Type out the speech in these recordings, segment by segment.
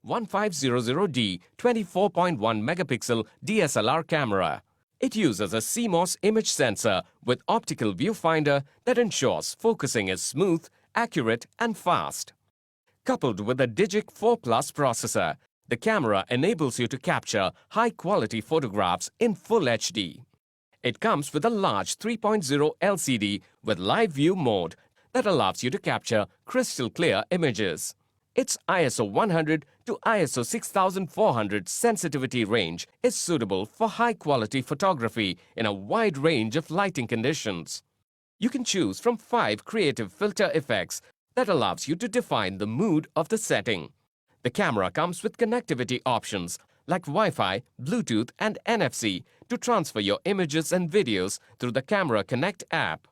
OS1500D 24.1 megapixel DSLR camera. It uses a CMOS image sensor with optical viewfinder that ensures focusing is smooth, accurate and fast. Coupled with a Digic 4 Plus processor, the camera enables you to capture high-quality photographs in Full HD. It comes with a large 3.0 LCD with live view mode that allows you to capture crystal clear images. Its ISO 100 to ISO 6400 sensitivity range is suitable for high-quality photography in a wide range of lighting conditions. You can choose from 5 creative filter effects that allows you to define the mood of the setting. The camera comes with connectivity options like Wi-Fi, Bluetooth and NFC to transfer your images and videos through the Camera Connect app.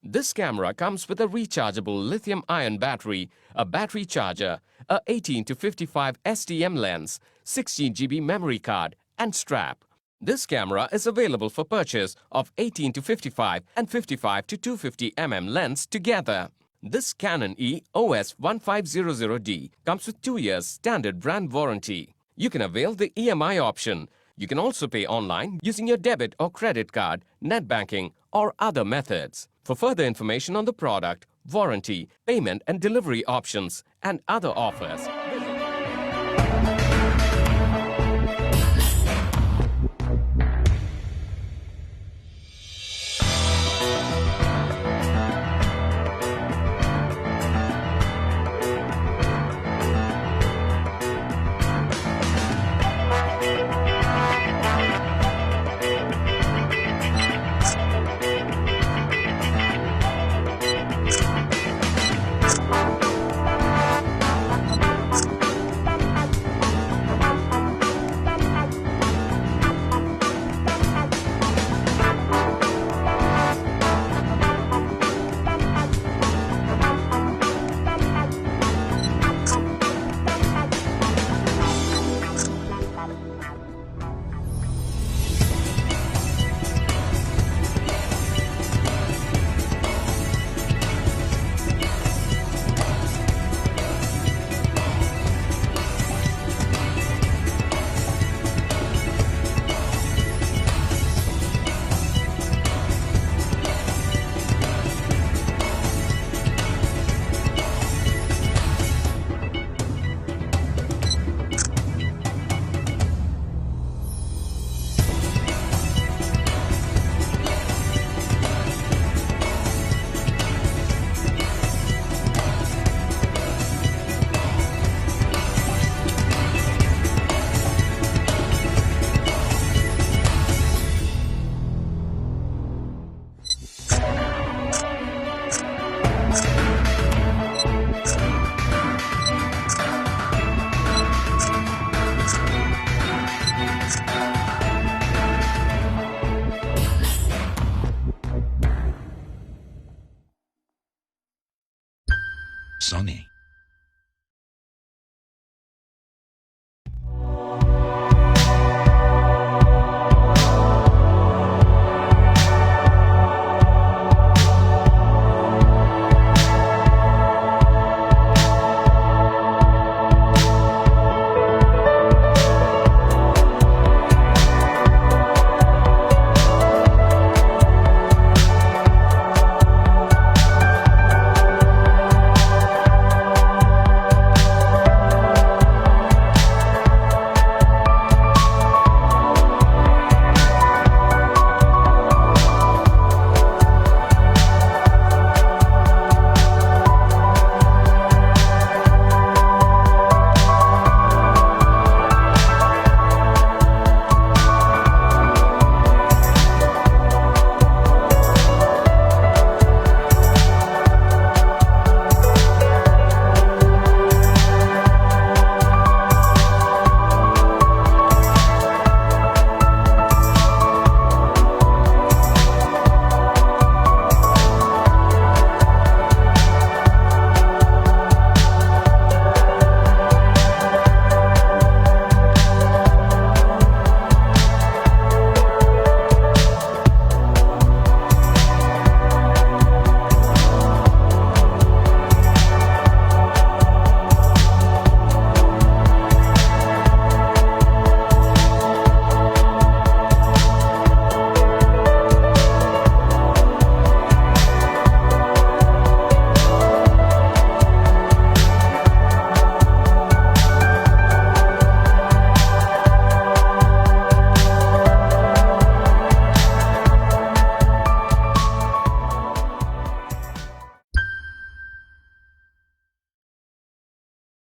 This camera comes with a rechargeable lithium-ion battery, a battery charger, a 18 to 55 STM lens, 16 GB memory card and strap. This camera is available for purchase of 18 to 55 and 55 to 250 mm lens together. This Canon EOS 1500D comes with 2 years standard brand warranty. You can avail the EMI option. You can also pay online using your debit or credit card, net banking or other methods. For further information on the product, warranty, payment and delivery options and other offers, Sony.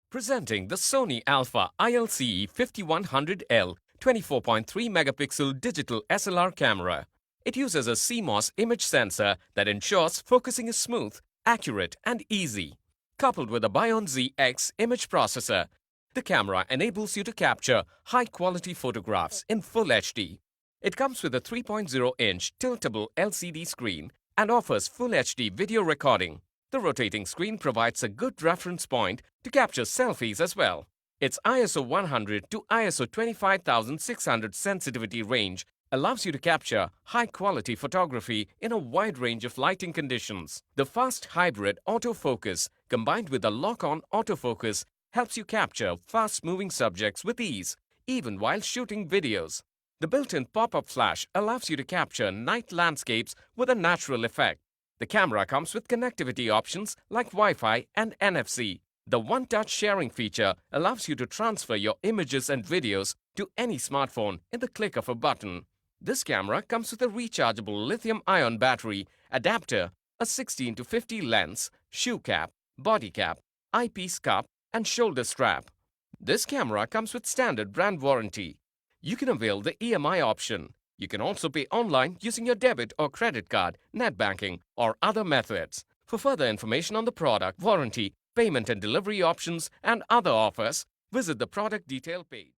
Presenting the Sony Alpha ILCE 5100L 24.3 megapixel digital SLR camera. It uses a CMOS image sensor that ensures focusing is smooth, accurate and easy. Coupled with a Bion ZX image processor, the camera enables you to capture high-quality photographs in Full HD. It comes with a 3.0-inch tiltable LCD screen and offers Full HD video recording. The rotating screen provides a good reference point to capture selfies as well. Its ISO 100 to ISO 25600 sensitivity range allows you to capture high-quality photography in a wide range of lighting conditions. The fast hybrid autofocus combined with the lock-on autofocus helps you capture fast-moving subjects with ease, even while shooting videos. The built-in pop-up flash allows you to capture night landscapes with a natural effect. The camera comes with connectivity options like Wi-Fi and NFC. The one-touch sharing feature allows you to transfer your images and videos to any smartphone in the click of a button. This camera comes with a rechargeable lithium-ion battery, adapter, a 16-50 lens, shoe cap, body cap, eyepiece cup, and shoulder strap. This camera comes with standard brand warranty. You can avail the EMI option. You can also pay online using your debit or credit card, net banking, or other methods. For further information on the product, warranty, payment and delivery options, and other offers, visit the product detail page.